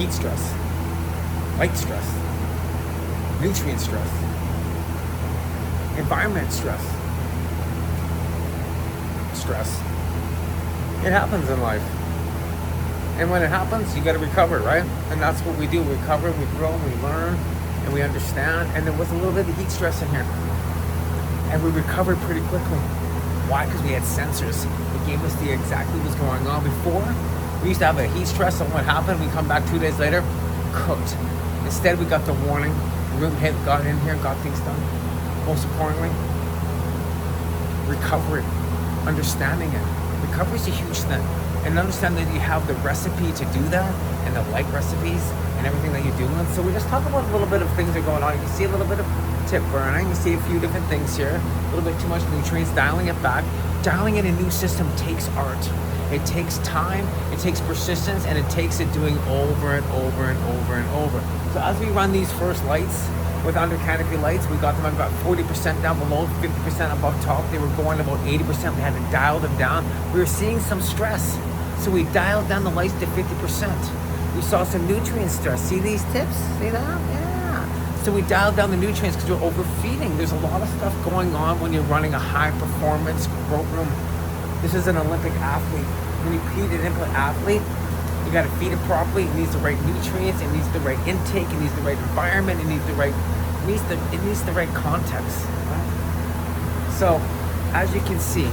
heat stress, light stress, nutrient stress, environment stress. It happens in life. And when it happens, you got to recover, right? And that's what we do. We recover, we grow, we learn, and we understand. And there was a little bit of heat stress in here. And we recovered pretty quickly. Why? Because we had sensors. It gave us the exactly what's going on. Before, we used to have a heat stress on what happened. We come back 2 days later, cooked. Instead, we got the warning. Room hit, got in here, got things done. Most importantly, recovery, understanding it. Recovery is a huge thing. And understand that you have the recipe to do that, and the light recipes, and everything that you're doing. So we just talk about a little bit of things that are going on. You can see a little bit of tip burning. You see a few different things here. A little bit too much nutrients, dialing it back. Dialing in a new system takes art. It takes time, it takes persistence, and it takes it doing over and over and over and over. So as we run these first lights, with under canopy lights, we got them at about 40% down below, 50% above top. They were going about 80%. We had to dial them down. We were seeing some stress. So we dialed down the lights to 50%. We saw some nutrient stress. See these tips? See that? Yeah. So we dialed down the nutrients because we're overfeeding. There's a lot of stuff going on when you're running a high performance growth room. This is an Olympic athlete. When you feed an Olympic athlete, you got to feed it properly. It needs the right nutrients. It needs the right intake. It needs the right environment. It needs the right context. Right? So, as you can see,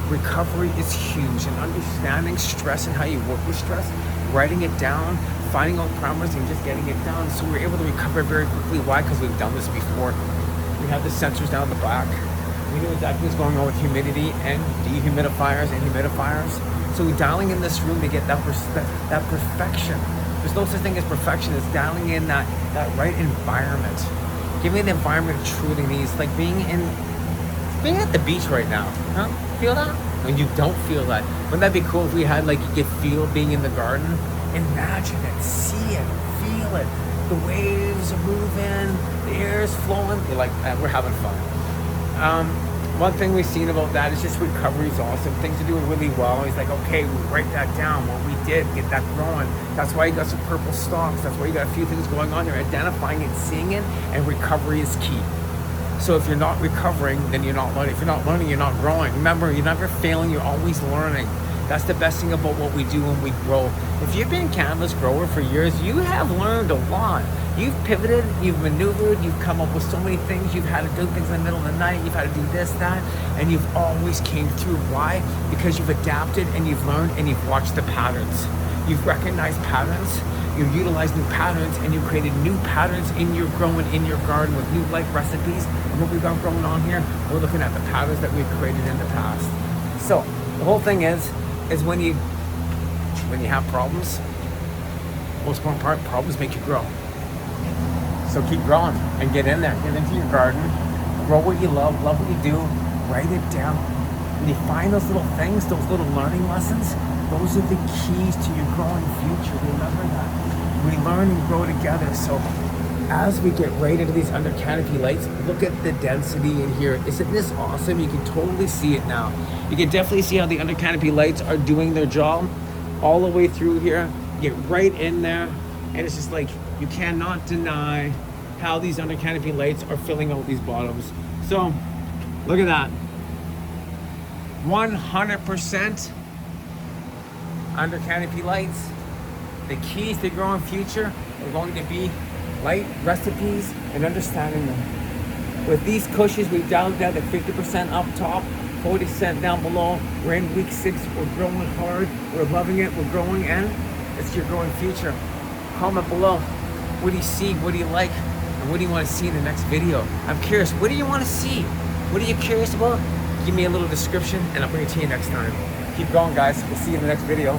recovery is huge, and understanding stress and how you work with stress, writing it down, finding out parameters, and just getting it done. So we're able to recover very quickly. Why? Because we've done this before. We have the sensors down the back. We know exactly what's going on with humidity and dehumidifiers and humidifiers. So we're dialing in this room to get that perfection. There's no such thing as perfection. It's dialing in that right environment. Giving the environment it truly needs. Like being at the beach right now. Huh? Feel that? When you don't feel that. Wouldn't that be cool if we had like you could feel being in the garden? Imagine it, see it, feel it. The waves are moving, the air is flowing. You're like, we're having fun. One thing we've seen about that is just recovery is awesome. Things are doing really well. He's like, okay, we write that down, what we did, get that growing. That's why you got some purple stalks. That's why you got a few things going on. You're identifying it, seeing it, and recovery is key. So if you're not recovering, then you're not learning. If you're not learning, you're not growing. Remember, you're never failing, you're always learning. That's the best thing about what we do when we grow. If you've been a cannabis grower for years, you have learned a lot. You've pivoted, you've maneuvered, you've come up with so many things. You've had to do things in the middle of the night. You've had to do this, that, and you've always came through. Why? Because you've adapted and you've learned and you've watched the patterns. You've recognized patterns. You've utilized new patterns, and you created new patterns in your growing, in your garden with new light recipes. And what we've got growing on here, we're looking at the patterns that we've created in the past. So the whole thing is when you have problems, most important part, problems make you grow. So keep growing and get in there, get into your garden, grow what you love what you do, write it down. When you find those little things, those little learning lessons, those are the keys to your growing future. Remember that. We learn and grow together. So as we get right into these under canopy lights, look at the density in here. Isn't this awesome? You can totally see it now. You can definitely see how the under canopy lights are doing their job all the way through here. Get right in there, and it's just like, you cannot deny how these under canopy lights are filling out these bottoms. So look at that. 100% under canopy lights. The keys to growing future are going to be light recipes and understanding them. With these cushions, we've dialed down to 50% up top, 40% down below. We're in week 6. We're growing hard. We're loving it. We're growing, and it's your growing future. Comment below. What do you see? What do you like? And what do you want to see in the next video? I'm curious. What do you want to see? What are you curious about? Give me a little description, and I'll bring it to you next time. Keep going, guys. We'll see you in the next video.